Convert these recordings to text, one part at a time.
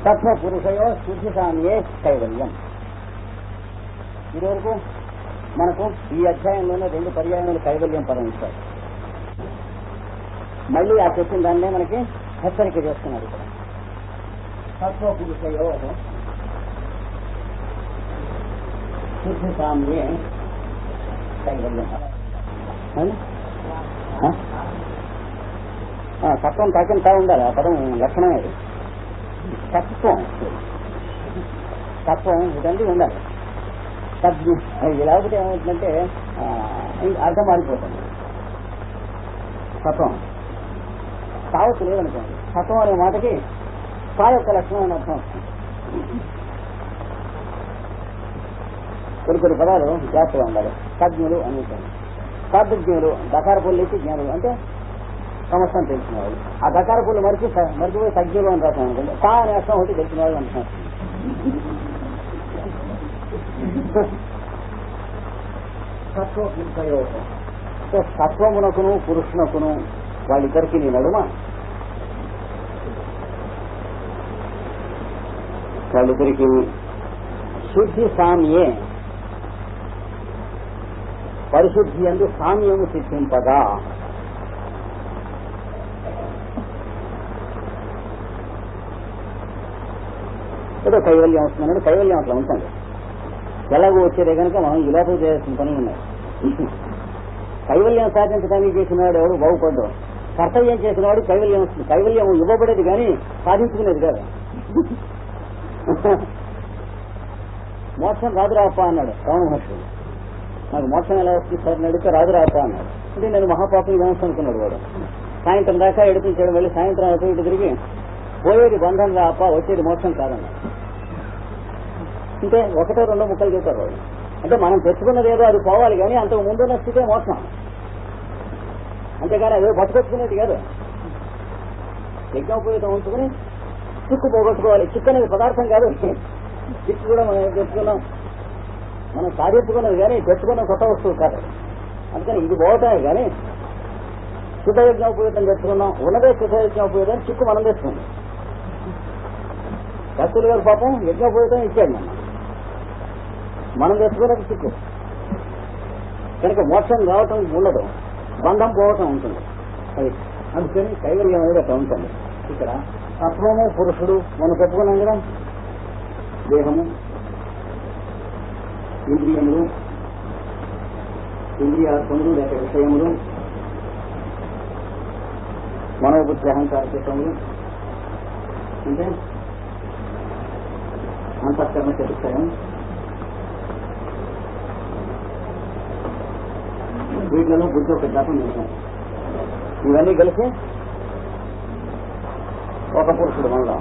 తత్వ పురుషయో శుద్ధి సామ్యే కైవల్యం. ఇదివరకు మనకు ఈ అధ్యాయంలోనే 2 పర్యాయములు కైవల్యం పదం ఇస్తారు. మళ్ళీ ఆ చెప్పిన దాన్నే మనకి హెచ్చరిక చేస్తున్నారు ఇక్కడ. తత్వ పురుషయో శుద్ధి సామ్యే కైవల్యం. తత్వం తాకింతా ఉండాలి. ఆ పదం లక్షణమే. తత్వం తత్వం ఇదండి ఉండాలి. లేకపోతే ఏమవుతుందంటే అర్థం మారిపోతుంది. తత్వం సావత్తు లేదనుకోండి. తత్వం అనే మాటకి సా యొక్క లక్షణం అని అర్థం వస్తుంది. కొన్ని పదాలు జాగ్రత్తగా ఉండాలి. సజ్ఞులు అని ఉంటుంది. సద్జ్ఞులు దకార పూలు లేచి జ్ఞానులు అంటే సమస్తం తెలిసిన వాళ్ళు. ఆ దకార పూలు మరిచిపోయి సజ్ఞులు అని రాసాం అనుకోండి. సా అనే అర్థం ఒకటి తెలిసిన వాళ్ళు అంటున్నారు. తత్వమునకును పురుషునకును వాళ్ళిద్దరికి నీ నడుమ వాళ్ళిద్దరికి శుద్ధి సామ్యే పరిశుద్ధి అందు సామ్యము సిద్ధింపగా ఏదో కైవల్యం వస్తుందంటే కైవల్యం అట్లా ఉంటుంది. ఎలాగో వచ్చేదే కనుక మనం ఇలాగో చేయాల్సిన పనులు ఉన్నాయి. కైవల్యం సాధించడానికి చేసిన వాడు ఎవడు బాగుపడ్డు. కర్తవ్యం చేసిన వాడు కైవల్యం వస్తుంది. కైవల్యం ఇవ్వబడేది కానీ సాధించుకునేది కాదు. మోక్షం రాదురాప అన్నాడు రమణ మహర్షుడు. నాకు మోక్షం ఎలా వస్తుంది సార్ అడిగితే రాదురాప అన్నాడు. అంటే నేను మహాపాపం ఏమొచ్చు అనుకున్నాడు వాడు. సాయంత్రం దాకా ఎడిపించడం వెళ్ళి సాయంత్రం అటు ఇటు తిరిగి పోయేది బంధం రాప వచ్చేది మోక్షం కాదన్నాడు. అంటే 1-2 ముక్కలు చెప్పారు వాళ్ళు. అంటే మనం తెచ్చుకున్నది ఏదో అది పోవాలి కానీ అంతకు ముందున్న స్థితే మోక్షం. అంతేగాని అదే బతుకొచ్చుకునేది కాదు. యజ్ఞోపయోగం ఉంచుకుని చిక్కు పోగొట్టుకోవాలి. చిక్కు అనేది పదార్థం కాదు. చిక్కు కూడా మనం తెచ్చుకున్నాం, మనం సాధించుకున్నది కానీ తెచ్చుకున్న కొత్త వస్తువు కాదు. అందుకని ఇది పోవటమే కానీ శుద్ధ యజ్ఞోపయోగం తెచ్చుకున్నాం. ఉన్నదే శుద్ధ యజ్ఞోపయోగం చిక్కు మనం తెచ్చుకున్నాం. కస్తులు గారు పాపం యజ్ఞోపయోగం ఇచ్చాడు. మనం తెచ్చుకున్నది చిక్కు కనుక మోక్షం రావటం ఉండదు, బంధం పోవటం ఉంటుంది. అది అందుకని కైవల్యం అనేది అట్లా ఉంటుంది. ఇక్కడ తత్వము పురుషుడు మనం చెప్పుకున్నాం కదా. దేహము, ఇంద్రియములు, ఇంద్రియార్థములు లేక విషయములు, మనోబుద్ధి అహంకార చిత్తములు అంటే అంతఃకరణ చతుష్టయం. వీటిలో బుద్ధి ఒక జాతం చేశాను. ఇవన్నీ కలిసి ఒక పురుషుడు మనలో.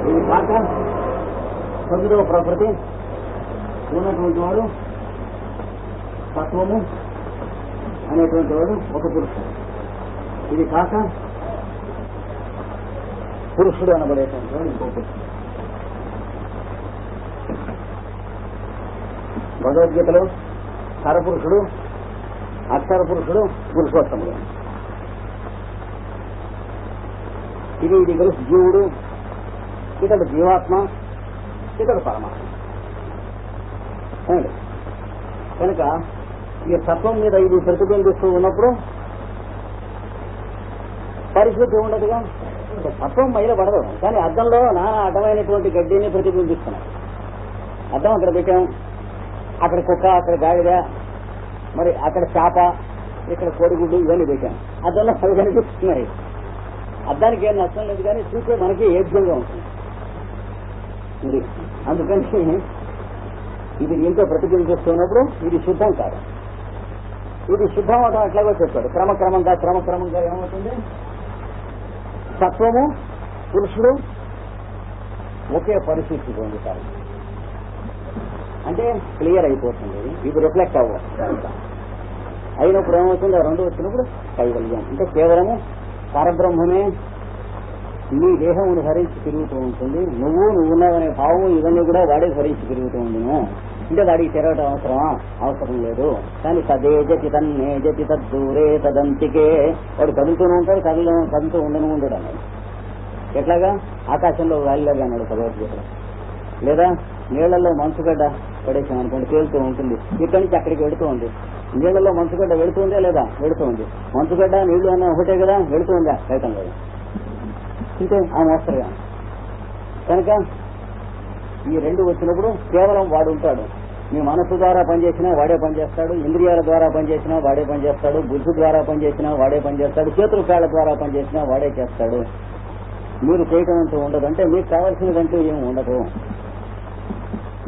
ఇది కాక 9వ ప్రకృతి ఉన్నటువంటి వాడు తత్వము అనేటువంటి వాడు ఒక పురుషుడు. ఇది కాక పురుషుడు అనబడేటువంటి వాడు ఇంకో పురుషుడు. భగవద్గీతలో హరపురుషుడు, అక్షర పురుషుడు, పురుషోత్తముడు. ఇది కలిసి జీవుడు, ఇతడు జీవాత్మ, ఇతడు పరమాత్మ. కనుక ఈ తత్వం మీద ఇది ప్రతిబింబిస్తూ ఉన్నప్పుడు పరిశుద్ధి ఉండదుగా. తత్వం మైల పడదు కానీ అద్దంలో నానా అడ్డమైనటువంటి గడ్డిని ప్రతిబింబిస్తున్నాయి. అద్దం అక్కడ పెట్టాం, అక్కడ కుక్క, అక్కడ గాడిద, మరి అక్కడ చేప, ఇక్కడ కోడిగుడ్డు ఇవన్నీ పెట్టాం. అద్దంలో అవి కనిపిస్తున్నాయి. అద్దానికి ఏం నష్టం లేదు కానీ చూసే మనకి ఏజ్యంగా ఉంటుంది. ఇది అందుకని ఇది దీంతో ప్రతిబింబిస్తున్నప్పుడు ఇది శుద్ధం కాదు. ఇది శుద్ధం అవడం అట్లాగో చెప్పాడు. క్రమక్రమంగా ఏమవుతుంది? తత్వము పురుషుడు ఒకే పరిస్థితి పొందుతారు. అంటే క్లియర్ అయిపోతుంది. ఇది రిఫ్లెక్ట్ అవ్వదు. అయినప్పుడు ఏమవుతుంది? ఆ రెండు వచ్చినప్పుడు కైవల్యం. అంటే కేవలము పరబ్రహ్మమే నీ దేహమును హరించి తిరుగుతూ ఉంటుంది. నువ్వున్నావనే భావము ఇవన్నీ కూడా వాడే హరించి తిరుగుతూ ఉండును. అంటే వాడికి తిరగటం అవసరమా? అవసరం లేదు. కానీ తదేజతి తన్నేజతి తద్దూరే తదంతికే వాడు కదులుతూనే ఉంటాడు, కదులుతూ ఉండను ఉండడు అన్నాడు. ఎట్లాగా ఆకాశంలో గాలిలాగా అన్నాడు భగవద్గీతలో. లేదా నీళ్లలో మంచుగడ్డ పడేసాం అనుకోండి, తేలుతూ ఉంటుంది, ఇక్కడి నుంచి అక్కడికి వెళుతూ ఉంది. నీళ్లలో మంచుగడ్డ వెళుతుందే లేదా? వెళుతూ ఉంది. మంచుగడ్డ నీళ్లు అన్న ఒకటే కదా, వెళుతూ ఉందా? వెళ్తాం కదా. అంటే ఆ మోస్తరుగా కనుక ఈ రెండు వచ్చినప్పుడు కేవలం వాడు ఉంటాడు. మీ మనస్సు ద్వారా పనిచేసినా వాడే పనిచేస్తాడు, ఇంద్రియాల ద్వారా పనిచేసినా వాడే పనిచేస్తాడు, బుద్ధి ద్వారా పనిచేసినా వాడే పనిచేస్తాడు, చేతుల కాళ్ళ ద్వారా పనిచేసినా వాడే చేస్తాడు. మీరు చేయటం అంటూ ఉండదు, అంటే మీకు కావాల్సినదంటూ ఏమి ఉండదు.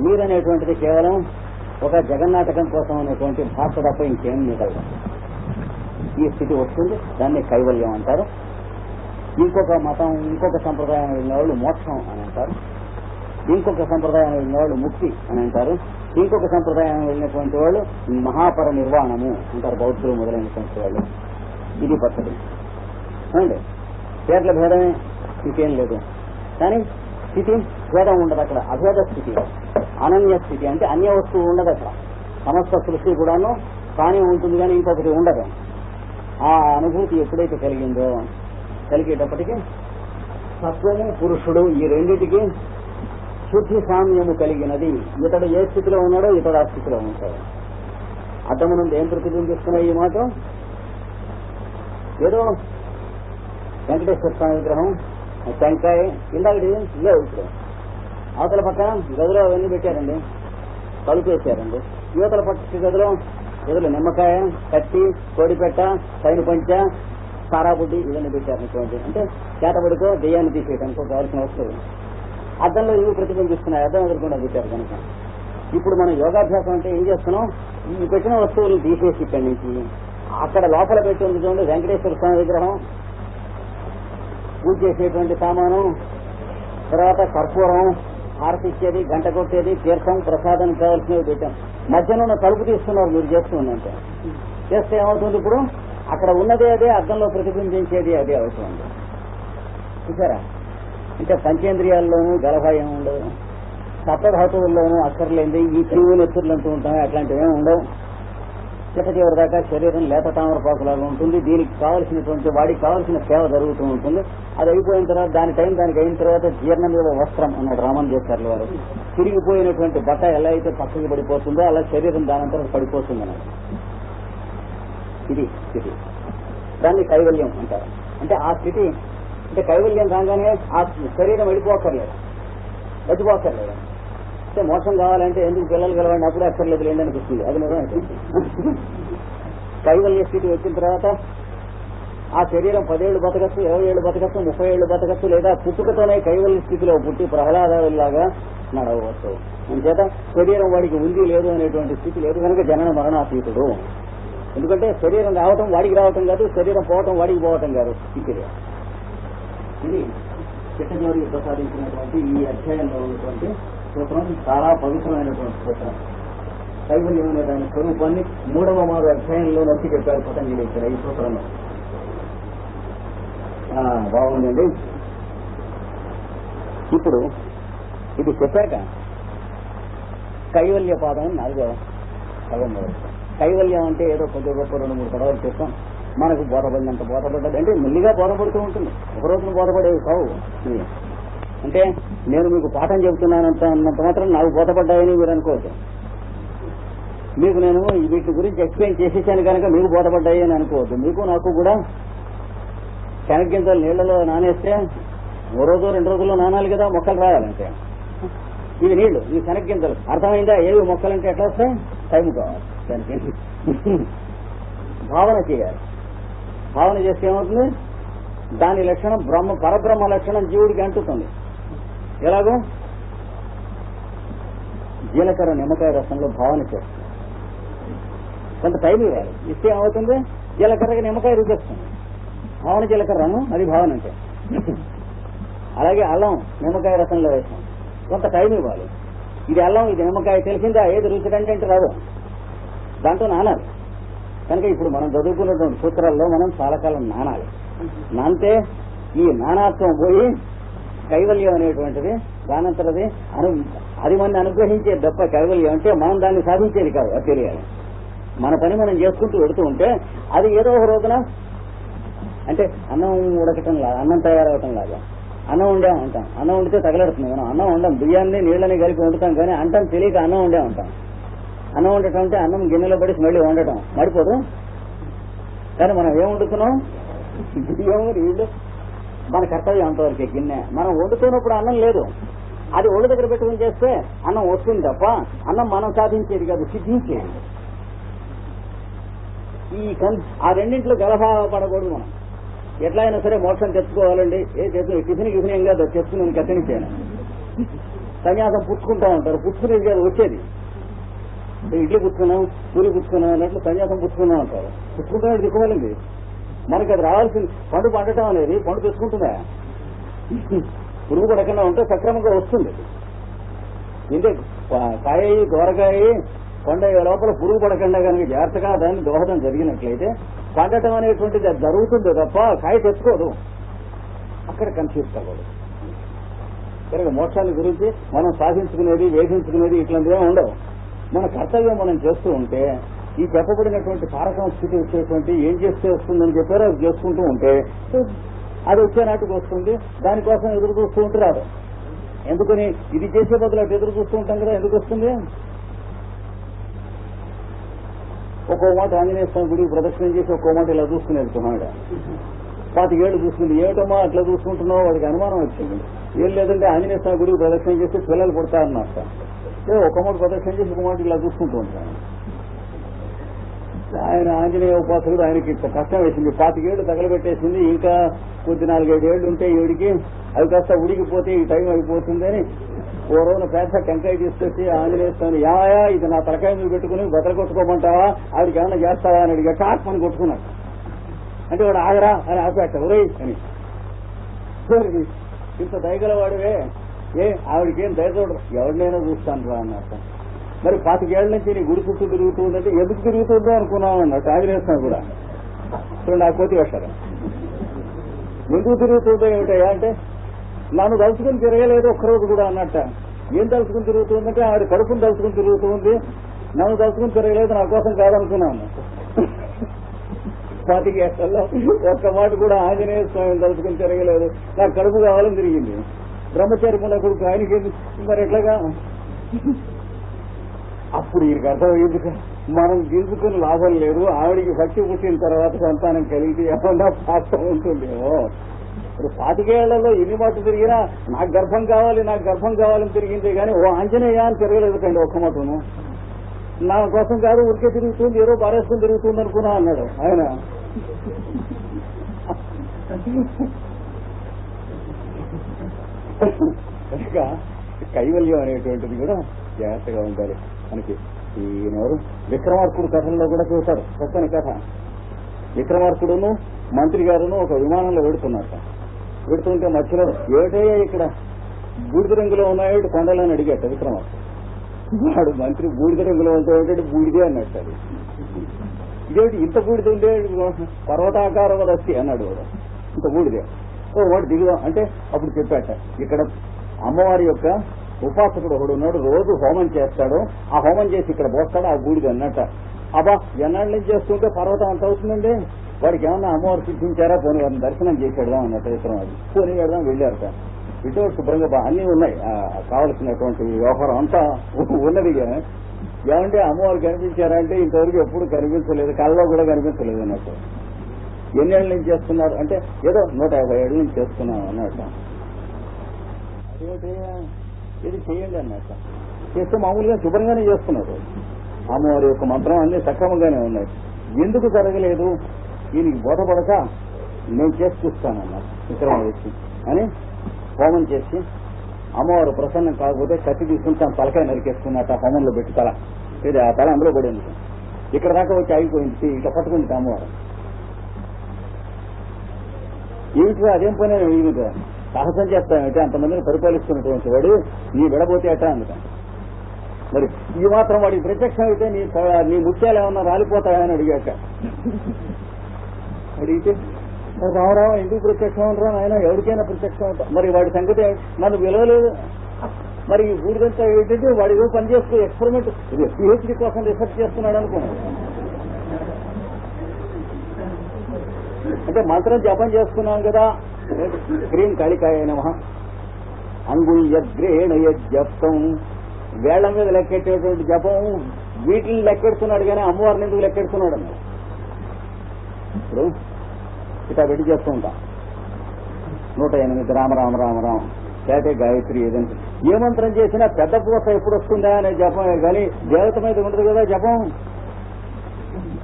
మీరనేటువంటిది కేవలం ఒక జగన్నాటకం కోసం అనేటువంటి భాష తప్ప ఇంకేం మిగలదు. ఈ స్థితి వస్తుంది, దాన్ని కైవల్యం అంటారు. ఇంకొక మతం, ఇంకొక సంప్రదాయం వెళ్ళిన వాళ్ళు మోక్షం అని అంటారు, ఇంకొక సంప్రదాయం వెళ్ళిన వాళ్ళు ముక్తి అని అంటారు, ఇంకొక సంప్రదాయం వెళ్ళినటువంటి వాళ్ళు మహాపర నిర్వాణము అంటారు, బౌద్ధులు మొదలైనటువంటి వాళ్ళు. ఇది పద్ధతి అండి. పేర్ల భేదమే, ఇంకేం లేదు. కానీ స్థితి భేదం ఉండదు అక్కడ. అభేద స్థితి, అనన్య స్థితి, అంటే అన్య వస్తువు ఉండదు అక్కడ. సమస్త సృష్టి కూడాను కానీ ఉంటుంది, కానీ ఇంకొకటి ఉండదు. ఆ అనుభూతి ఎప్పుడైతే కలిగిందో, కలిగేటప్పటికీ తత్వము పురుషుడు ఈ రెండింటికి శుద్ధి సామ్యము కలిగినది. ఇతడు ఏ స్థితిలో ఉన్నాడో ఇతడు ఆ స్థితిలో ఉంటాడు. అద్దము నుండి ఏం ప్రతిబింబిస్తున్నాయి ఈ మాట? ఏదో వెంకటేశ్వర స్వామి విగ్రహం, టెంకాయ, ఇందాకటి లేవు. ఇప్పుడు అవతల పక్కన గదిలో అవన్నీ పెట్టారండి, తలుపు వేసారండి. యువతల పక్క గదిలో ఎదురు నిమ్మకాయ, కత్తి, కోడిపెట్ట, సైన్ పంచ, సారాబుడ్డి ఇవన్నీ పెట్టారనుకోండి. అంటే చేతబడికో దెయ్యాన్ని తీసేయడానికి కావాల్సిన వస్తువులు అద్దంలో ఇవి ప్రతిబింబిస్తున్నాయి. అద్దం ఎదుర్కొండా పెట్టారు కనుక ఇప్పుడు మనం యోగాభ్యాసం అంటే ఏం చేస్తున్నాం? ఈ పెట్టిన వస్తువులు తీసేసి ఇక్కడి నుంచి అక్కడ లోపల పెట్టి ఉంది చూడండి, వెంకటేశ్వర స్వామి విగ్రహం, పూజ చేసేటువంటి సామాను, తర్వాత కర్పూరం, హారతి ఇచ్చేది, గంట కొట్టేది, తీర్థం, ప్రసాదం కావాల్సినవి పెట్టాం. మధ్యలో తలుపు తీస్తున్నారు మీరు చేస్తూ ఉన్నంటే. చేస్తే ఏమవుతుంది? ఇప్పుడు అక్కడ ఉన్నదే అదే, అద్దంలో ప్రతిబింబించేది అదే అవుతుంది. చూసారా? అంటే పంచేంద్రియాల్లోనూ గలభాయం ఉండదు, సప్తధాతువుల్లోనూ అక్కర్లేంది ఈ క్రీవు నెత్తుర్లు అంటూ ఉంటాయి, అట్లాంటివి ఉండవు. చిట్ట చివరి దాకా శరీరం లేత తామరపాకులాగా ఉంటుంది. దీనికి కావలసినటువంటి వాడికి కావలసిన సేవ జరుగుతూ ఉంటుంది. అది అయిపోయిన తర్వాత దాని టైం దానికి అయిన తర్వాత జీర్ణ మీద వస్త్రం అన్నాడు రామన్ చేశారు వారు. తిరిగిపోయినటువంటి బట్ట ఎలా అయితే పక్కకి పడిపోతుందో అలా శరీరం దానంతరం పడిపోతుంది అన్నాడు. ఇది స్థితి, దాన్ని కైవల్యం అంటారు. అంటే ఆ స్థితి అంటే కైవల్యం రాగానే ఆ శరీరం వెళ్ళిపోక్కర్లేదు, బతిపోక్కర్లేదు. అంటే మోసం కావాలంటే ఎందుకు పిల్లలు కలవండి అప్పుడే అక్కర్లేదు లేండి అనిపిస్తుంది. అది నిజమైతే కైవల్య స్థితి వచ్చిన తర్వాత ఆ శరీరం 10 ఏళ్ళు బతకచ్చు, 20 ఏళ్ళు బతకచ్చు, 30 ఏళ్ళు బతకచ్చు, లేదా పుట్టుకతోనే కైవల్య స్థితిలో పుట్టి ప్రహ్లాదాలాగా నడవచ్చు. అందుచేత శరీరం వాడికి ఉంది లేదు అనేటువంటి స్థితి లేదు కనుక జనన మరణాతీతుడు. ఎందుకంటే శరీరం రావటం వాడికి రావటం కాదు, శరీరం పోవటం వాడికి పోవటం కాదు. ఇది చిట్టజోరికి ప్రసాదించినటువంటి ఈ అధ్యాయంలో ఉన్నటువంటి సూత్రం చాలా పవిత్రమైనటువంటి సూత్రం. కైవల్యం అనే దాని స్వరూపాన్ని 3వ అధ్యాయంలో నొక్కి చెప్పారు పతంజలి ఇక్కడ ఈ సూత్రంలో. బాగుందండి. ఇప్పుడు ఇది చెప్పాక కైవల్య పాదం 4వ సగం మొదలు. కైవల్యం అంటే ఏదో కొద్ది గొప్ప 2-3 పదవులు చెప్తాం. మనకు బోధపడినంత బోధపడ్డది అంటే మెల్లిగా బోధపడుతూ ఉంటుంది, ఒక రోజున బోధపడేవి కావు. అంటే నేను మీకు పాఠం చెబుతున్నానంత అన్నంత మాత్రం నాకు బోధపడ్డాయని మీరు అనుకోవద్దు. మీకు నేను వీటి గురించి ఎక్స్ప్లెయిన్ చేసేసాను కనుక మీకు బోధపడ్డాయి అని అనుకోవద్దు. మీకు నాకు కూడా శనగ్గింజలు నీళ్లలో నానేస్తే 3 రోజులు 2 రోజుల్లో నానాలి కదా మొక్కలు రావాలంటే. ఇవి నీళ్లు, ఇవి శనగ్గింజలు. అర్థమైందా? ఏవి మొక్కలంటే ఎట్లా వస్తాయి? టైం కావాలి దానికి. భావన చేయాలి. భావన చేస్తే ఏమవుతుంది? దాని లక్షణం పరబ్రహ్మ లక్షణం జీవుడికి అంటుతుంది. ఎలాగో జీలకర్ర నిమ్మకాయ రసంలో భావన చేస్తుంది. కొంత టైం ఇవ్వాలి, ఇస్తే ఏమవుతుంది? జీలకర్రకి నిమ్మకాయ రుచేస్తుంది. భావన జీలకర్రను, అది భావన అంటే. అలాగే అల్లం నిమ్మకాయ రసంలో వేస్తాం, కొంత టైం ఇవ్వాలి. ఇది అల్లం, ఇది నిమ్మకాయ, తెలిసిందా? ఏది రుచి కంటే రాదు, దాంట్లో నానాలి. కనుక ఇప్పుడు మనం చదువుకున్నటువంటి సూత్రాల్లో మనం చాలా కాలం నానాలి. నానితే ఈ నానాత్వం పోయి కైవల్యం అనేటువంటిది దానంతరది అది మన అనుగ్రహించే తప్ప కైవల్యం అంటే మనం దాన్ని సాధించేది కాదు. అది తెలియాలి. మన పని మనం చేసుకుంటూ వెళుతూ ఉంటే అది ఏదో ఒక రోజున అంటే అన్నం ఉడకటం లాగా, అన్నం తయారవటం లాగా అన్నం వండాం అంటాం. అన్నం వండితే తగలడుతుంది. మనం అన్నం వండాం, బియ్యాన్ని నీళ్ళని కలిపి వండుతాం, కానీ అంటాం తెలియక అన్నం వండే ఉంటాం. అన్నం వండటం అంటే అన్నం గిన్నెలో పడి మళ్ళీ వండటం మడిపోదు. కానీ మనం ఏం వండుతున్నాం? బియ్యం నీళ్ళు. మన కర్తవ్యం అంతవరకే గిన్నె. మనం వండుతున్నప్పుడు అన్నం లేదు, అది ఒళ్ళు దగ్గర పెట్టుకుని చేస్తే అన్నం వస్తుంది తప్ప అన్నం మనం సాధించేది కాదు, సిద్ధించేది. ఆ రెండింటిలో గలభా పడకూడదు. మనం ఎట్లా అయినా సరే మోక్షం తెచ్చుకోవాలండి. టిఫిన్ ఏం కాదు, తెచ్చుకుని కట్టనిచ్చాను. సన్యాసం పుచ్చుకుంటా ఉంటారు, పుచ్చుకునేది కాదు వచ్చేది. ఇడ్లీ పుచ్చుకున్నాం, పూరి పుచ్చుకున్నాం అన్నట్లు సన్యాసం పుచ్చుకున్నాం అంటారు. పుచ్చుకుంటాం దిక్కుమాలింది. మనకి అది రావాల్సింది. పండు పండటం అనేది పండు తెచ్చుకుంటుందా? పురుగు పడకుండా ఉంటే సక్రమంగా వస్తుంది. ఇంటే కాయ దోరకాయ పండ లోపల పురుగు పడకుండా కనుక జాగ్రత్తగా దాన్ని దోహదం జరిగినట్లయితే పండటం అనేటువంటిది అది జరుగుతుంది తప్ప కాయ తెచ్చుకోదు. అక్కడ కన్ఫ్యూజ్ కాకూడదు. కనుక మోక్షాన్ని గురించి మనం సాధించుకునేది, వేధించుకునేది ఇట్లాంటివే ఉండవు. మన కర్తవ్యం మనం చేస్తూ ఉంటే ఈ చెప్పబడినటువంటి తారకం స్థితి వచ్చేటువంటి ఏం చేస్తే వస్తుందని చెప్పారో అది చేసుకుంటూ ఉంటే అది వచ్చే నాటికి వస్తుంది. దానికోసం ఎదురు చూస్తూ ఉంటే రాదు. ఎందుకని ఇది చేసే బదులు అటు ఎదురు చూస్తూ ఉంటాం కదా, ఎందుకు వస్తుంది? ఒక్కో మాట ఆంజనేయ స్వామి గుడికి ప్రదక్షిణం చేసి ఒక్కో మాట ఇలా చూసుకుని వెళ్తున్నాడు. 25 ఏళ్ళు చూసుకుంది. ఏమిటమ్మా అట్లా చూసుకుంటున్నావు? వాడికి అనుమానం వచ్చింది. ఏం లేదంటే ఆంజనేయ స్వామి గుడికి ప్రదక్షిణం చేసి పిల్లలు పుడతారన్నమాట. ఒక్క మాట ప్రదక్షిణ చేసి ఒక మాట ఇలా చూసుకుంటూ ఉంటాను. ఆయన ఆంజనేయ ఉపాసకుడు, ఆయనకి కష్టం వేసింది. 25 ఏళ్ళు తగలబెట్టేసింది. ఇంకా కొద్ది 4-5 ఏళ్ళు ఉంటే ఈవిడికి అవి కాస్త ఉడికిపోతే ఈ టైం అయిపోతుందని ఓ రోజున పెద్ద టెంకాయ తీసుకొచ్చి ఆంజనేయ స్వామి, యాయా ఇది నా తలకాయ మీద పెట్టుకుని బతలు కొట్టుకోమంటావా, ఆవిడకి ఏమన్నా చేస్తావా అని అడిగా. టాక్ అని కొట్టుకున్నాడు. అంటే వాడు ఆగరా అని ఆపేట ఒరే అని. ఇంత దయగలవాడివే, ఆవిడకేం దయ చూడరు, ఎవరినైనా చూస్తాను రా అన్నట్టు. మరి 25 ఏళ్ల నుంచి నీ గుడి చుట్టూ తిరుగుతూ ఉందంటే ఎందుకు తిరుగుతుందో అనుకున్నాం అన్నట్టు ఆంజనేయ స్వామి కూడా. చూడండి ఆ కోతి వేశారు. ఎందుకు తిరుగుతుందో ఏమిటయ్యా అంటే, నన్ను తలుచుకుని తిరగలేదు ఒక్కరోజు కూడా అన్నట్ట. ఏం తలుచుకుని తిరుగుతుందంటే ఆవిడ కడుపుని తలుచుకుని తిరుగుతుంది, నన్ను తలుచుకుని తిరగలేదు, నా కోసం కాదనుకున్నాను. 25 ఏళ్లలో ఒక్క మాట కూడా ఆంజనేయ స్వామిని తలుచుకుని తిరగలేదు, నాకు కడుపు కావాలని తిరిగింది. బ్రహ్మచారి మున్న కొడుకు ఆయనకి మరి ఎట్లాగా? అప్పుడు ఈయనకి అర్థమయ్యేది, మనం తీసుకుని లాభం లేదు, ఆవిడికి భక్తి పుట్టిన తర్వాత సంతానం కలిగితే ఏమన్నా పాత్ర ఉంటుందేమో. ఇప్పుడు 25 ఏళ్లలో ఎన్ని మాట తిరిగినా నాకు గర్భం కావాలి, నాకు గర్భం కావాలని తిరిగిందే కానీ ఓ ఆంజనేయ అని తిరగలేదు కండి ఒక్క మాటను. నా కోసం కాదు, ఉరికే తిరుగుతుంది, ఏదో పారేసుకుని తిరుగుతుంది అనుకున్నా అన్నాడు ఆయన. కనుక కైవల్యం అనేటువంటిది కూడా జాగ్రత్తగా ఉండాలి మనకి. ఈయనెవరు విక్రమార్కుడు కథల్లో కూడా చూశారు చక్కని కథ. విక్రమార్కుడును మంత్రి గారును ఒక విమానంలో వెడుతుంటే మధ్యలో ఏటయ్యా ఇక్కడ బూడిద రంగులో ఉన్నాయేటి కొండలని అడిగేట విక్రమార్కుడు. వాడు మంత్రి బూడిద రంగులో ఉంటే బూడిదే అన్నట్టు. అది ఇదేంటి ఇంత బూడిద ఉండే, పర్వతాకారం రస్తి అన్నాడు వాడు, ఇంత బూడిదే. వాడు దిగుదాం అంటే అప్పుడు చెప్పాట, ఇక్కడ అమ్మవారి యొక్క ఉపాసకుడు ఒకడు ఉన్నాడు, రోజు హోమం చేస్తాడు, ఆ హోమం చేసి ఇక్కడ పోస్తాడు ఆ బూడిద అన్నట్ట. అబ్బా ఎన్నాళ్ళ నుంచి చేస్తుంటే పర్వతం అంత అవుతుందండి, వాడికి ఏమన్నా అమ్మవారు సిద్ధించారా, పోనీ వారిని దర్శనం చేసేద్దాం అన్నట్టు ఇతరం. అది పోనీ వెళ్దాం, వెళ్ళారట. ఇటు శుభ్రంగా అన్నీ ఉన్నాయి, కావలసినటువంటి వ్యవహారం అంతా ఉన్నది. ఏమంటే అమ్మవారు కనిపించారా అంటే ఇంతవరకు ఎప్పుడు కనిపించలేదు, కళ్ళలో కూడా కనిపించలేదు అన్నట్టు. ఎన్నేళ్ళ నుంచి చేస్తున్నారు అంటే ఏదో 150 ఏళ్ళ నుంచి చేస్తున్నాం అన్నట్ట. అదేమిటి ఇది చేయండి అన్నట్ట. చేస్తే మామూలుగా శుభ్రంగానే చేస్తున్నారు. అమ్మవారి యొక్క మంత్రం అన్ని సక్రమంగానే ఉన్నాయి. ఎందుకు జరగలేదు దీనికి బోధపడక నేను చేసి చూస్తానన్నారు విక్రమాదిత్య అని. హోమం చేసి అమ్మవారు ప్రసన్నం కాకపోతే కత్తి తీసుకుంటాం, తలకాయ నరికేసుకున్నట్ట హోమంలో పెట్టి తల, ఇది ఆ తల అందులో పడింది. ఇక్కడ దాకా వచ్చి ఆగిపోయింది, ఇట్లా పట్టుకుంది అమ్మవారు. ఏమిటి అదేం పని, ఏమిటి సాహసం చేస్తానంటే అంతమందిని పరిపాలిస్తున్నటువంటి వాడు నీ విడబోతే అట అందుకని. మరి ఈ మాత్రం వాడికి ప్రత్యక్షం అయితే నీ ముత్యాలు ఏమన్నా రాలిపోతాయని అడిగాక. అడిగితే రామరామ ఎందుకు ప్రత్యక్షం అంటారా ఆయన, ఎవరికైనా ప్రత్యక్షం అవుతా. మరి వాడి సంగతి నన్ను విలువలేదు. మరి ఊరికంతా ఏంటంటే వాడు ఏదో పని చేస్తూ ఎక్స్పెరిమెంట్ పిహెచ్డీ కోసం రీసెర్చ్ చేస్తున్నాడు అనుకున్నాడు. అంటే మంత్రం జపం చేస్తున్నాం కదా క్రీం కాళికాయ నమః, అంగుళ్యగ్రేణ యజ్జప్తం, వేళ్ల మీద లెక్కెట్టేటువంటి జపం వీటిని లెక్కెడుతున్నాడు కానీ అమ్మవారిని ఎందుకు లెక్కెడుతున్నాడు అన్నాడు. ఇప్పుడు ఇట్లా పెట్టి చేస్తూ ఉంటాం 108 రామ రామ రామ రామ, లేకపోతే గాయత్రి ఏదంటే ఏ మంత్రం చేసినా పెద్ద పూస ఎప్పుడు వస్తుందా అనే జపమే కానీ దేవత మీద ఉండదు కదా జపం.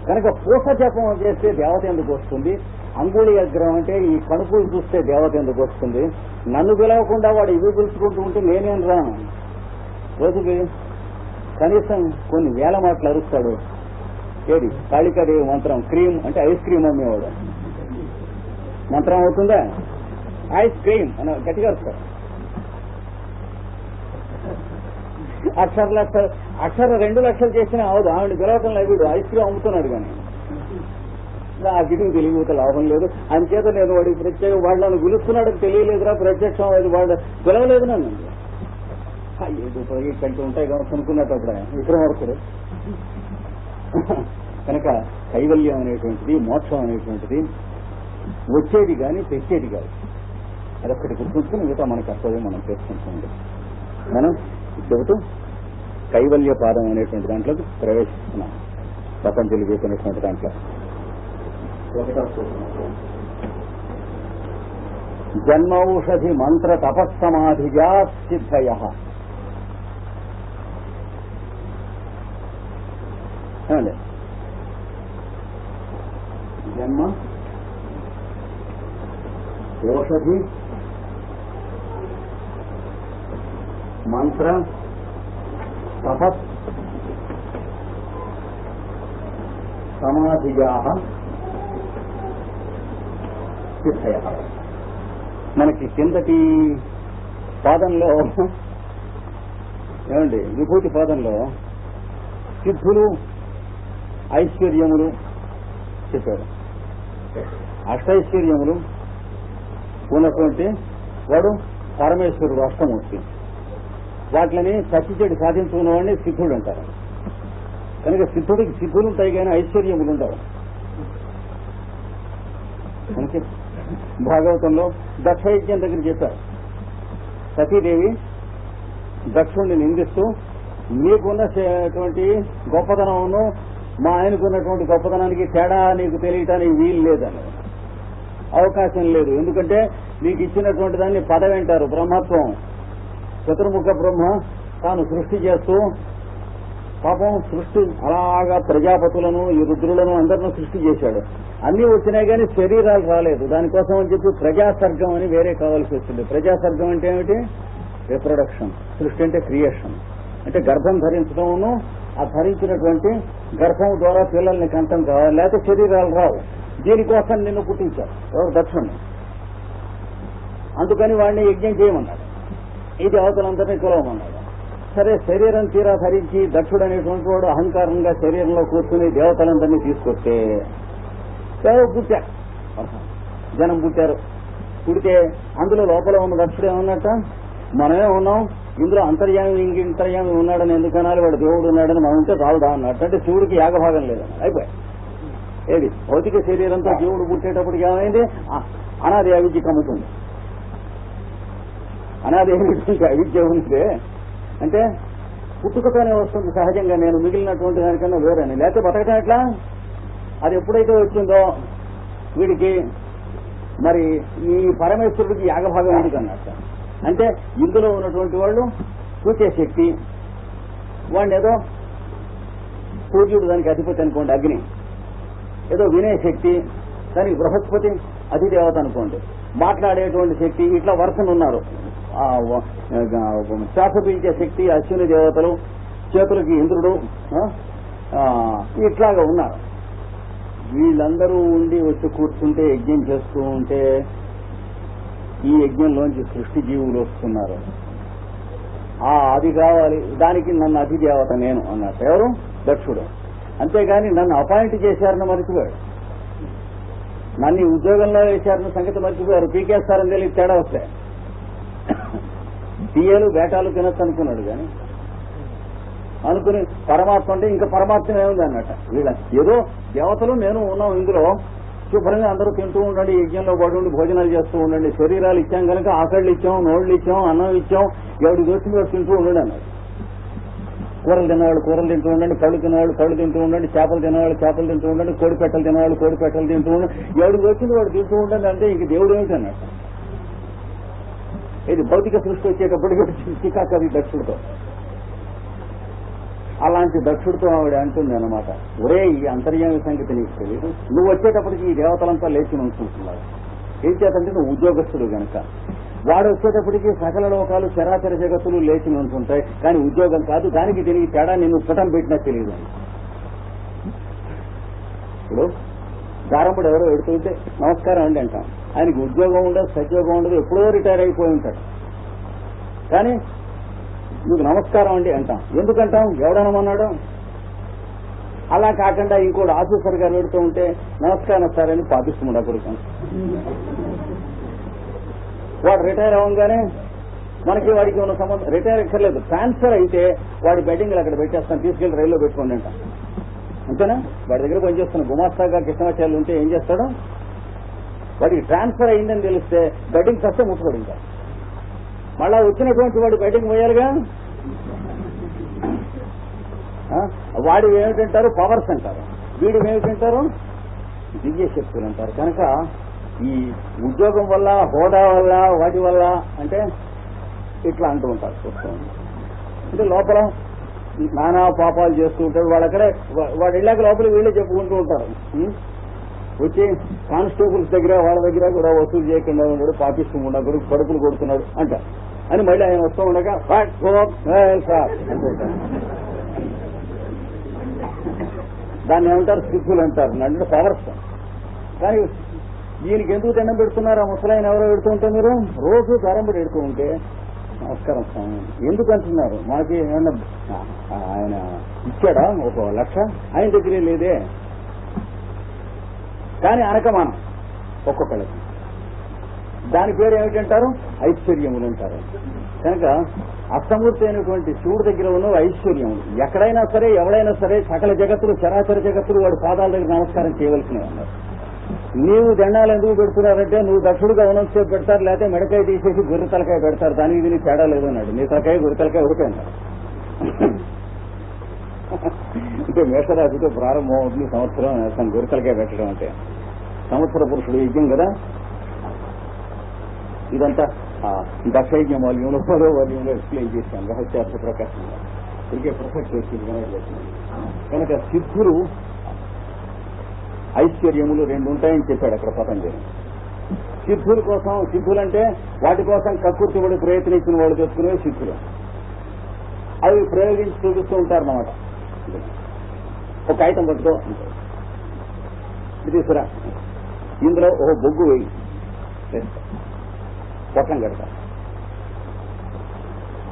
కనుక పూస జపం చేస్తే దేవత ఎందుకు వస్తుంది? అంగుళి అగ్రహం అంటే ఈ కణుపులు చూస్తే దేవత ఎందుకు వస్తుంది? నన్ను పిలవకుండా వాడు ఇవి పిలుచుకుంటూ ఉంటే నేనేం రాను. రోజుకి కనీసం కొన్ని వేల మాటలు అరుస్తాడు. ఏది కాళికాదేవి మంత్రం, క్రీమ్ అంటే ఐస్ క్రీమ్ అమ్మేవాడు. మంత్రం అవుతుందా? ఐస్ క్రీమ్ అని గట్టిగా వస్తాడు. అక్షర 2 లక్షలు చేసినా అవదు. ఆవిడ పిలవటంలో వీడు ఐస్ క్రీమ్ అమ్ముతున్నాడు కానీ ఆ గిటికి తెలియక లాభం లేదు. అందుచేత నేను వాడికి ప్రత్యేక వాళ్ళు నన్ను పిలుస్తున్నాడు తెలియలేదురా, ప్రత్యక్షం అది వాడు పిలవలేదు నన్ను. కంటూ ఉంటాయి కాబట్టి అనుకున్నట్టు విక్రమార్కుడు. కనుక కైవల్యం అనేటువంటిది, మోక్షం అనేటువంటిది వచ్చేది కానీ తెచ్చేది కాదు. అదొక్కటి గుర్తుంచుకుని మిగతా మన కర్తవ్యం మనం చేసుకుంటుంది. మనం చెబుతూ కైవల్య పాదం అనేటువంటి దాంట్లోకి ప్రవేశిస్తున్నాం. ప్రపంచంలో చేసినటువంటి దాంట్లో జన్మౌషధి మంత్ర తపస్సమాధిజా సిద్ధయ. జన్మ ఔషధి మంత్ర తపస్ సమాధిజా సిద్ధయ. మనకి కిందటి పాదంలో ఏమండి విభూతి పాదంలో సిద్ధులు ఐశ్వర్యములు చెప్పారు. అష్టైశ్వర్యములు ఉన్నటువంటి వాడు పరమేశ్వరుడు, అష్టమూర్తి. వాటిని సత్యచెడు సాధించుకున్న వాడిని సిద్ధుడు అంటారు. కనుక సిద్ధుడికి సిద్ధులు ఉంటాయి కానీ ఐశ్వర్యములు ఉండవు. అందుకే భాగవతంలో దక్షయజ్ఞం దగ్గర చెప్పారు. సతీదేవి దక్షుణ్ణి నిందిస్తూ నీకున్నటువంటి గొప్పతనమును మా ఆయనకున్నటువంటి గొప్పతనానికి తేడా నీకు తెలియటానికి వీలు లేదని, అవకాశం లేదు. ఎందుకంటే నీకు ఇచ్చినటువంటి దాన్ని పదవి అంటారు బ్రహ్మత్వం. చతుర్ముఖ బ్రహ్మ తాను సృష్టి చేస్తూ పాపం సృష్టి అలాగా ప్రజాపతులను ఈ రుద్రులను అందరినూ సృష్టి చేశాడు. అన్నీ వచ్చినాయి కానీ శరీరాలు రాలేదు. దానికోసం అని చెప్పి ప్రజాసర్గం అని వేరే కావాల్సి వచ్చింది. ప్రజాసర్గం అంటే ఏమిటి? రిప్రొడక్షన్. సృష్టి అంటే క్రియేషన్, అంటే గర్భం ధరించడమును ఆ ధరించినటువంటి గర్భం ద్వారా పిల్లల్ని కంఠం కావాలి, లేకపోతే శరీరాలు రావు. దీనికోసం నిన్ను పుట్టించారు ఎవరు? దక్షుణ్ణి. అందుకని వాడిని యజ్ఞం చేయమన్నాడు. ఈ దేవతలందరినీ కొలవమన్నాడు. సరే, శరీరం తీరా ధరించి దక్షుడు అనేటువంటి వాడు అహంకారంగా శరీరంలో కూర్చుని దేవతలందరినీ తీసుకొస్తే పుట్టారు, జనం పుట్టారు. పుడితే అందులో లోపల ఉన్న దక్షుడు ఏమన్నట్ట, మనమే ఉన్నాం ఇందులో అంతర్యామి ఇంతర్యామి ఉన్నాడని ఎందుకనాలి, వాడు దేవుడు ఉన్నాడని మనం ఉంటే చాలుదా అన్నట్టు. అంటే శివుడికి యాగభాగం లేదని అయిపోయి. ఏది భౌతిక శరీరంతో జీవుడు పుట్టేటప్పటికి ఏమైంది? అనాది అవిద్య కమ్ముతుంది. అనాది అవిద్య ఉంటే అంటే పుట్టుకతోనే వస్తుంది సహజంగా, నేను మిగిలినటువంటి దానికన్నా వేరని. లేకపోతే బతకటం ఎట్లా? అది ఎప్పుడైతే వచ్చిందో వీడికి మరి ఈ పరమేశ్వరుడికి యాగభాగం ఎందుకు అన్నట్టు. అంటే ఇందులో ఉన్నటువంటి వాళ్ళు చూసే శక్తి, వాడిని ఏదో సూర్యుడు దానికి అధిపతి అనుకోండి, అగ్ని ఏదో వినే శక్తి, దానికి బృహస్పతి అధిదేవత అనుకోండి, మాట్లాడేటువంటి శక్తి, ఇట్లా వరుసలు ఉన్నారు. శ్వాస పీల్చే శక్తి అశ్విని దేవతలు, చేతులకి ఇంద్రుడు, ఇట్లాగా ఉన్నారు. వీళ్ళందరూ ఉండి వచ్చి కూర్చుంటే యజ్ఞం చేస్తూ ఉంటే ఈ యజ్ఞంలోంచి సృష్టి జీవులు వస్తున్నారు. అది కావాలి, దానికి నన్ను అధిదేవత నేను అన్నట్టు. ఎవరు? దక్షుడు. అంతేగాని నన్ను అపాయింట్ చేశారని మర్చిపోయాడు. నన్ను ఉద్యోగంలో వేశారన్న సంగతి మర్చిపోయారు. పీకేస్తారని తెలియదు, తేడా వస్తాయి. తీయలు బేటాలు తినొచ్చు అనుకున్నాడు కానీ అనుకుని పరమాత్మ అంటే ఇంకా పరమాత్మ ఏముంది అన్నట్ట. వీళ్ళ ఏదో దేవతలు నేను ఉన్నాం ఇందులో, శుభ్రంగా అందరూ తింటూ ఉండండి, యజ్ఞంలో పడి ఉండి భోజనాలు చేస్తూ ఉండండి. శరీరాలు ఇచ్చాం కనుక ఆకళ్ళు ఇచ్చాం, నోళ్లు ఇచ్చాం, అన్నం ఇచ్చాం, ఎవరికి వచ్చింది వాడు తింటూ ఉండండి అన్నారు. కూరలు తినేవాళ్ళు కూరలు తింటూ ఉండండి, కళ్ళు తినేవాళ్ళు కళ్ళు తింటూ ఉండండి, చేపలు తినేవాళ్ళు చేపలు తింటూ ఉండండి, కోడి పెట్టలు తినేవాళ్ళు కోడి పెట్టలు తింటూ ఉండండి, ఎవరికి వచ్చింది వాడు తింటూ ఉండండి. అంటే ఇంక దేవుడు ఏమిటి అన్నట్టు. ఇది భౌతిక సృష్టి వచ్చేటప్పటికి చికాకది దక్షుడితో. అలాంటి దక్షుడితో ఆవిడ అంటుంది అన్నమాట, ఒరే ఈ అంతర్యామి సంగతి నీకు తెలియదు, నువ్వు వచ్చేటప్పటికి ఈ దేవతలంతా లేచి ఉంచుకుంటున్నారు. ఏం చేతంటే నువ్వు ఉద్యోగస్తుడు గనక, వాడు వచ్చేటప్పటికి సకల లోకాలు చరాచర జగత్తులు లేచి ఉంటుంటాయి, కానీ ఉద్యోగం కాదు. దానికి తిరిగి తేడా నిన్ను పుటం పెట్టినా తెలియదు. ఇప్పుడు దారంపుడు ఎవరో ఎడుతుంటే నమస్కారం అండి అంటాం. ఆయనకి ఉద్యోగం ఉండదు, సద్యోగం ఉండదు, ఎప్పుడో రిటైర్ అయిపోయి ఉంటాడు. కానీ నీకు నమస్కారం అండి అంటాం. ఎందుకంటాం? ఎవడనమన్నాడు? అలా కాకుండా ఇంకోటి ఆఫీసర్ గారు పెడుతూ ఉంటే నమస్కారం సార్ అని పాపిస్తున్నాడు అప్పుడు. వాడు రిటైర్ అవ్వగానే మనకి వాడికి ఉన్న సంబంధం, రిటైర్ ఎక్కర్లేదు, ట్రాన్స్ఫర్ అయితే వాడి బెడ్డింగ్లు అక్కడ పెట్టేస్తాను, తీసుకెళ్లి రైల్లో పెట్టుకోండి అంట. అంతేనా? వాడి దగ్గర పనిచేస్తున్న గుమాస్తాగా కృష్ణాచార్యులు ఉంటే ఏం చేస్తాడు? వాడికి ట్రాన్స్ఫర్ అయిందని తెలిస్తే బెడ్డింగ్ వస్తే ముట్టుకోడు. ఇంకా మళ్ళా వచ్చినటువంటి వాడు బెడ్డింగ్ పోయాలిగా. వాడి ఏమిటంటారు? పవర్స్ అంటారు. వీడు ఏమిటంటారు? దివ్య శక్తులు అంటారు. కనుక ఈ ఉద్యోగం వల్ల, హోదా వల్ల, వాటి వల్ల అంటే ఇట్లా అంటూ ఉంటారు. అంటే లోపల నానా పాపాలు చేస్తూ ఉంటాడు. వాడు వెళ్ళాక లోపల వీళ్ళే చెప్పుకుంటూ ఉంటారు. వచ్చి కానిస్టేబుల్స్ దగ్గర వాళ్ళ దగ్గర కూడా వసూలు చేయకుండా ఉన్నాడు, పాపిస్తూ ఉన్నాడు, కడుపులు కొడుతున్నాడు అంట అని మళ్ళీ ఆయన వస్తూ ఉండగా దాన్ని ఏమంటారు? సిద్ధులు అంటారు. అంటే పవర్స్. కానీ దీనికి ఎందుకు దండం పెడుతున్నారు? ఆ ముసలాయన ఎవరో పెడుతూ ఉంటే మీరు రోజు దారంబడి పెడుతూ ఉంటే నమస్కారం స్వామి ఎందుకు అంటున్నారు? మనకి ఏమన్నా ఆయన ఇచ్చాడా 1,00,000? ఆయన దగ్గరే లేదే. కానీ అనకమానం ఒక్కొక్కళ్ళకి. దాని పేరు ఏమిటంటారు? ఐశ్వర్యములు అంటారు. కనుక అష్టమూర్తి అయినటువంటి శివుడి దగ్గర ఉన్న ఐశ్వర్యములు. ఎక్కడైనా సరే, ఎవడైనా సరే, సకల జగత్తులు, చరాచర జగత్తులు వాడి పాదాల దగ్గర నమస్కారం చేయవలసినవి అన్నారు. నీవు దండాలు ఎందుకు పెడుతున్నారంటే నువ్వు దక్షుడుగా ఉన్నంతసేపు పెడతారు, లేకపోతే మెడకాయ తీసేసి గొర్రె తలకాయ పెడతారు. దానికి దీనికి తేడా లేదు అన్నాడు. నీ తలకాయ గొర్రె తలకాయ ఒకటే అన్నాడు. అంటే మేషరాశితో ప్రారంభం అవుతుంది సంవత్సరం. గొర్రె తలకాయ పెట్టడం అంటే సంవత్సర పురుషుడు యజ్ఞం కదా. ఇదంతా దక్షయజ్ఞం వాల్యంలో 10వ వాల్యంలో ఎక్స్ప్లెయిన్ చేశాను రహస్యార్థ ప్రకాశంగా. ఇంకే ప్రసక్తి వచ్చింది. కనుక సిద్ధులు ఐశ్వర్యములు 2 ఉంటాయని చెప్పాడు అక్కడ పతంజలి. సిద్ధుల కోసం, సిద్ధులంటే వాటి కోసం కక్కుర్తిపడి ప్రయత్నించిన వాళ్ళు తెచ్చుకునే సిద్ధులు. అవి ప్రయోగించి చూపిస్తూ ఉంటారన్నమాట. ఒక ఐటమ్ పట్టుకో, ఇది తీసుకురా, ఇందులో ఒక బొగ్గు వేయి, పొట్లం కడతా.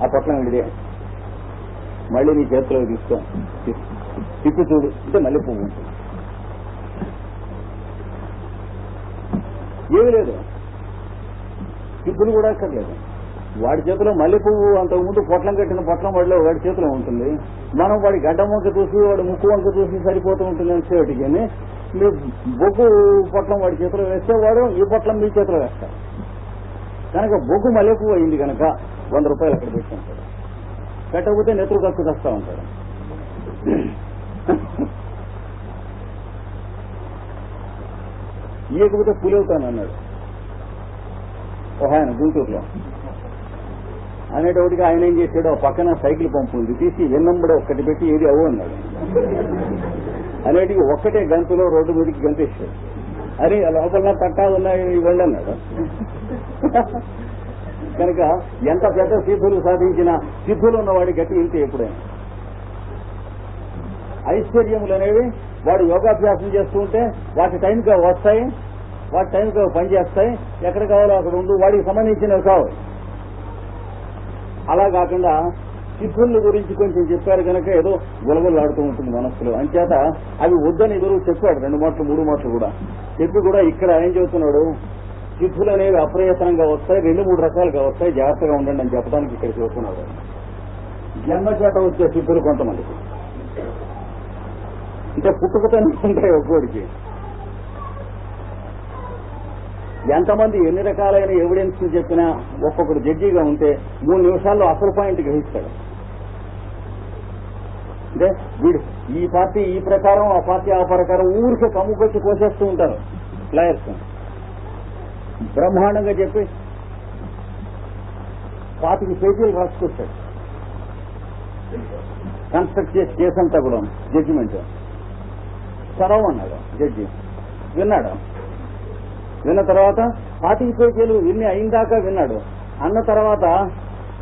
ఆ పొట్లం విడిదే మళ్ళీ నీ చేతిలో తీసుకో, తిప్పి చూడు అంటే మళ్ళీ పువ్వు ఉంటుంది. ఏమీ లేదు, సిద్ధులు కూడా అక్కర్లేదు. వాడి చేతిలో మల్లె పువ్వు అంతకుముందు పొట్లం కట్టిన పొట్లం వాడిలో వాడి చేతిలో ఉంటుంది. మనం వాడి గడ్డ వంక చూసి, వాడి ముక్కు వంక చూసి సరిపోతూ ఉంటుంది అనేటికి. మీరు బొగ్గు పొట్లం వాడి చేతిలో వేస్తే వాడు ఈ పొట్లం మీ చేతిలో వేస్తారు. కనుక బొగ్గు మల్లె పువ్వు అయింది కనుక 100 రూపాయలు అక్కడ పెట్టుకుంటాడు. పెట్టకపోతే నెత్తురు ఖర్చు వస్తూ ఉంటాడు. ఇయ్యకపోతే పులవుతానన్నాడు ఒక ఆయన గుంటూరులో. అనేటోటికి ఆయన ఏం చేశాడు, పక్కన సైకిల్ పంపు ఉంది, తీసి వెన్నంబడి ఒక్కటి పెట్టి ఏది అవ్వు అన్నాడు. అనేటికి ఒక్కటే గంతులో రోడ్డు మీదకి గంతేశాడు. అరే లోపల పట్టా ఉన్నాయి ఇవ్వండి అన్నాడు. కనుక ఎంత పెద్ద సిద్ధులు సాధించినా సిద్ధులు ఉన్నవాడి గట్టి ఇంతే ఎప్పుడైనా. ఐశ్వర్యములు అనేవి వాడు యోగాభ్యాసం చేస్తూ ఉంటే వాటి టైంకి వస్తాయి, వాటి టైంకి పనిచేస్తాయి. ఎక్కడ కావాలో అక్కడ ఉండు, వాడికి సంబంధించినవి కావాలి. అలా కాకుండా సిద్ధుల గురించి కొంచెం చెప్పారు కనుక ఏదో గులగులాడుతూ ఉంటుంది మనస్సులో. అంచేత అవి వద్దని ఎదురు చెప్పాడు 2 మాటలు 3 మాటలు కూడా చెప్పి కూడా ఇక్కడ ఏం చెబుతున్నాడు, సిద్ధులు అనేవి అప్రయత్నంగా వస్తాయి, 2-3 రకాలుగా వస్తాయి, జాగ్రత్తగా ఉండండి అని చెప్పడానికి ఇక్కడ చెబుతున్నాడు. జన్మ చేత వచ్చే సిద్ధులు కొంతమందికి అంటే పుట్టుకతోనే ఉంటాయి ఒక్కోడికి. ఎంతమంది ఎన్ని రకాలైన ఎవిడెన్స్ చెప్పినా ఒక్కొక్కడు జడ్జిగా ఉంటే 3 నిమిషాల్లో అసలు పాయింట్ గ్రహిస్తాడు. అంటే వీడు ఈ పార్టీ ఈ ప్రకారం, ఆ పార్టీ ఆ ప్రకారం ఊరికే కమ్ముకొచ్చి కోసేస్తూ ఉంటారు లాయర్స్. బ్రహ్మాండంగా చెప్పి 25 పేజీలు రాసుకొచ్చాడు. కన్స్ట్రక్ట్ చేసి కేసంతా కూడా జడ్జిమెంట్ చదవమన్నాడు జడ్జి. విన్నాడు. విన్న తర్వాత 25 పేజీలు విని అయిందాకా విన్నాడు. అన్న తర్వాత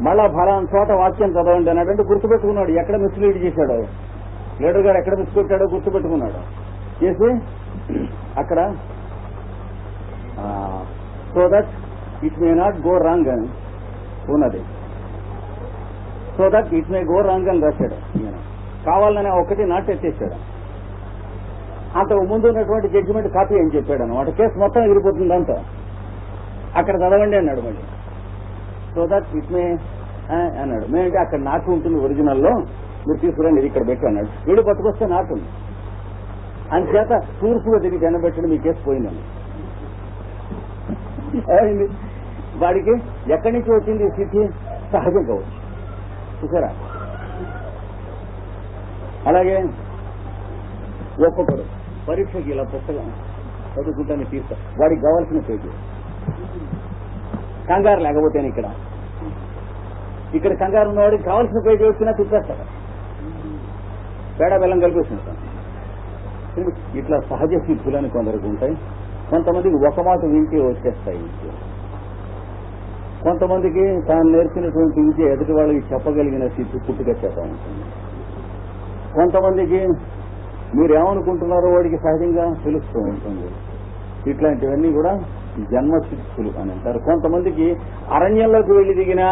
మళ్ళా ఫలానా చోట వాక్యం చదవండి అన్నాడు. అంటే గుర్తుపెట్టుకున్నాడు ఎక్కడ మిస్లీడ్ చేశాడో, లీడర్ గారు ఎక్కడ మిస్ పెట్టాడో గుర్తుపెట్టుకున్నాడు. చేసి అక్కడ so that it may not go wrong అని ఉన్నది. So that it may go wrong అని రాశాడు. కావాలని ఒకటి నాట్ ఎత్తేసాడు. అంతకు ముందు ఉన్నటువంటి జడ్జిమెంట్ కాపీ అని చెప్పాడు అనమాట. కేసు మొత్తం ఎగిరిపోతుంది అంతా. అక్కడ చదవండి అన్నాడు మళ్ళీ. సో దట్ ఇట్ మే అన్నాడు. మేమంటే అక్కడ నాటు ఉంటుంది ఒరిజినల్లో, మీరు తీసుకురండి ఇది ఇక్కడ పెట్టు అన్నాడు. వీడు పట్టుకొస్తే నాటు ఉంది. అందుచేత తూర్పుగా తిరిగి కనబెట్టండి మీ కేసు పోయిందని. వాడికి ఎక్కడి నుంచి వచ్చింది స్థితి? సహజంగా వచ్చి చూసారా. అలాగే ఒక్కొక్కరు పరీక్షకి ఇలా పుస్తకం చదువుకుంటానే తీస్తా, వాడికి కావాల్సిన పేజీ కంగారు లేకపోతేనే ఇక్కడ కంగారు ఉన్నవాడికి కావాల్సిన పేజీ వచ్చినా తిప్పేస్తాడు. పేడా బెల్లం కలిపేస్తుంటాం. ఇట్లా సహజ సిద్ధులని కొందరికి ఉంటాయి. కొంతమందికి ఒక మాట వింటే వచ్చేస్తాయి. కొంతమందికి తాను నేర్పినటువంటి విద్య ఎదుటి వాళ్ళకి చెప్పగలిగిన స్థితి పుట్టుకొచ్చేస్తా ఉంటుంది. కొంతమందికి మీరేమనుకుంటున్నారో వాడికి సహజంగా తెలుస్తూ ఉంటుంది. ఇట్లాంటివన్నీ కూడా జన్మసిద్ధులు అని అంటారు. కొంతమందికి అరణ్యంలోకి వెళ్లి దిగినా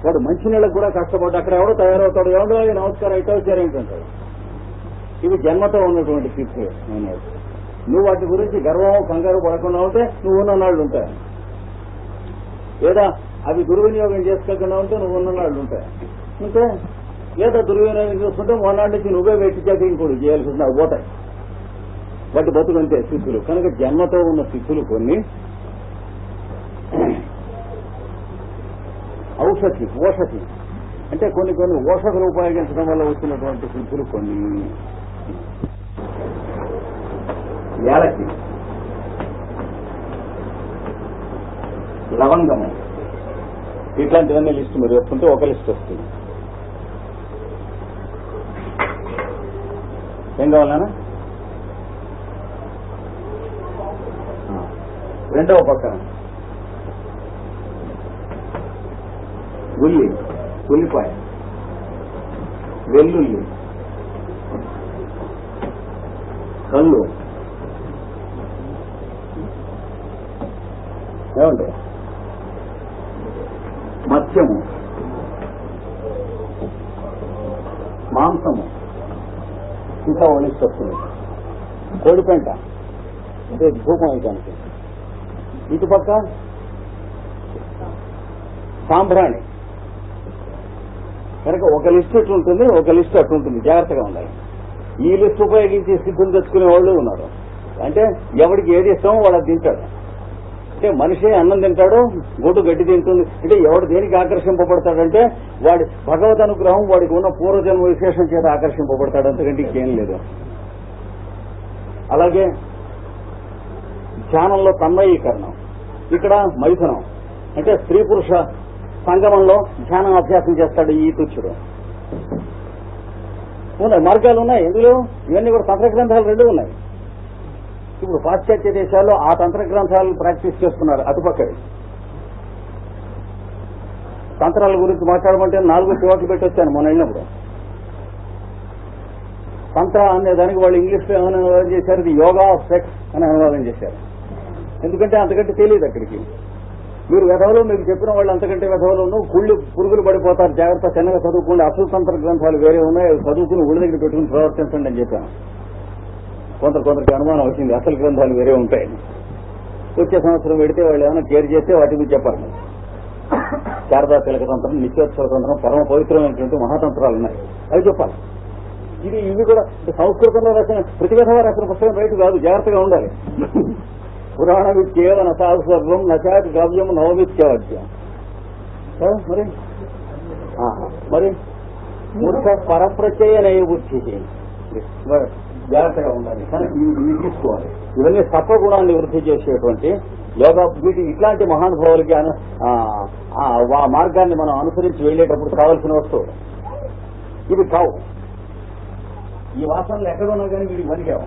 వాడు మంచినీళ్ళకు కూడా కష్టపడ్డా అక్కడ ఎవడో తయారవుతాడు, ఎవడో నమస్కారం అయితే వచ్చారేంటంటాడు. ఇవి జన్మతో ఉన్నటువంటి స్థితి అన్నాడు. నువ్వు వాటి గురించి గర్వం కంగారు పడకుండా ఉంటే నువ్వు ఉన్ననాళ్ళు ఉంటాయి. లేదా అవి దుర్వినియోగం చేసుకోకుండా ఉంటే నువ్వు ఉన్ననాళ్ళు ఉంటాయి. అంటే లేదా దుర్వినియోగం చేసుకుంటే మొన్నటి నుంచి నువ్వే వెట్టి చేసి ఇంకోటి చేయాల్సి ఉంది, అవి పోతాయి. వాటి బతుకంతే స్థితులు. కనుక జన్మతో ఉన్న స్థితులు కొన్ని, ఓషధి అంటే కొన్ని ఓషధులు ఉపయోగించడం వల్ల వచ్చినటువంటి స్థితులు కొన్ని. యాలకి, లవంగము, ఇట్లాంటివన్నీ లిస్ట్ మీరు వేసుకుంటే ఒక లిస్ట్ వస్తుంది. ఏం కావాలన్నా? రెండవ పక్కన ఉల్లిపాయ, వెల్లుల్లి, కళ్ళు, ఏమంటే మత్స్యము, మాంసము, ఇంకా ఒలిసి వస్తుంది. కోడిపెంట అంటే ధూపం వేయడానికి. ఇటుపక్క సాంబ్రాణి. కనుక ఒక లిస్ట్ ఇటు ఉంటుంది, ఒక లిస్ట్ అటు ఉంటుంది. జాగ్రత్తగా ఉండాలి. ఈ లిస్ట్ ఉపయోగించి సిద్ధులు తెచ్చుకునే వాళ్ళు ఉన్నారు. అంటే ఎవడికి ఏది ఇస్తామో వాడు అది తింటాడు. అంటే మనిషి అన్నం తింటాడు, గొడ్డు గడ్డి తింటుంది. అంటే ఎవడు దేనికి ఆకర్షింపబడతాడంటే వాడి భగవద్ అనుగ్రహం, వాడికి ఉన్న పూర్వజన్మ విశేషం చేత ఆకర్షింపబడతాడు. అంతకంటే ఇంకేం లేదు. అలాగే ధ్యానంలో తన్మయీకరణం, ఇక్కడ మైథునం అంటే స్త్రీ పురుష సంగమంలో ధ్యానం అభ్యాసం చేస్తాడు ఈ తుచ్చుడు. ఉన్నాయి మార్గాలు ఉన్నాయి. ఎందులో ఇవన్నీ కూడా తంత్ర గ్రంథాలు 2 ఉన్నాయి. ఇప్పుడు పాశ్చాత్య దేశాల్లో ఆ తంత్ర గ్రంథాలు ప్రాక్టీస్ చేస్తున్నారు. అటుపక్కడి తంత్రాల గురించి మాట్లాడమంటే 4 చోట్లు పెట్టి వచ్చాను మొన్న వెళ్ళినప్పుడు. తంత్ర అనే దానికి వాళ్ళు ఇంగ్లీష్ లో ఏమైనా అనువాదం చేశారు, ఇది యోగా ఆఫ్ సెక్స్ అని అనువాదం చేశారు. ఎందుకంటే అంతకంటే తెలియదు అక్కడికి. మీరు వెధవలు, మీకు చెప్పిన వాళ్ళు అంతకంటే వెధవలను కుళ్ళు పురుగులు పడిపోతారు, జాగ్రత్త, చిన్నగా చదువుకోండి. అసలు తంత్ర గ్రంథాలు వేరే ఉన్నాయి, చదువుకుని ఒళ్ళు దగ్గర పెట్టుకుని ప్రవర్తించండి అని చెప్పాను. కొందరికి అనుమానం వచ్చింది, అసలు గ్రంథాలు వేరే ఉంటాయి. వచ్చే సంవత్సరం పెడితే వాళ్ళు ఏమైనా కేర్ చేస్తే వాటి గురించి చెప్పాలి. శారదా తిలక తంత్రం, నిత్యోత్సవ తంత్రం, పరమ పవిత్రమైనటువంటి మహాతంత్రాలు ఉన్నాయి, అవి చెప్పాలి. ఇవి కూడా సంస్కృతంలో రాసిన ప్రతి విధంగా రాసిన పుస్తకం రైతు కాదు, జాగ్రత్తగా ఉండాలి. పురాణ విద్యేవ నసాగు సర్వం నచాతి గవ్యం నవమిత్యవద్యం. మరి మరి మూర్ఖ పరప్రత్యయ నయ బుద్ధి జాగ్రత్తగా ఉండాలి. కానీ ఇవి తీసుకోవాలి. ఇవన్నీ సత్వగుణాన్ని వృద్ధి చేసేటువంటి యోగా. వీటి ఇట్లాంటి మహానుభావులకి ఆ మార్గాన్ని మనం అనుసరించి వెళ్లేటప్పుడు కావాల్సిన వస్తువులు ఇవి కావు. ఈ వాసనలు ఎక్కడున్నా కానీ వీడికి పనికేవు.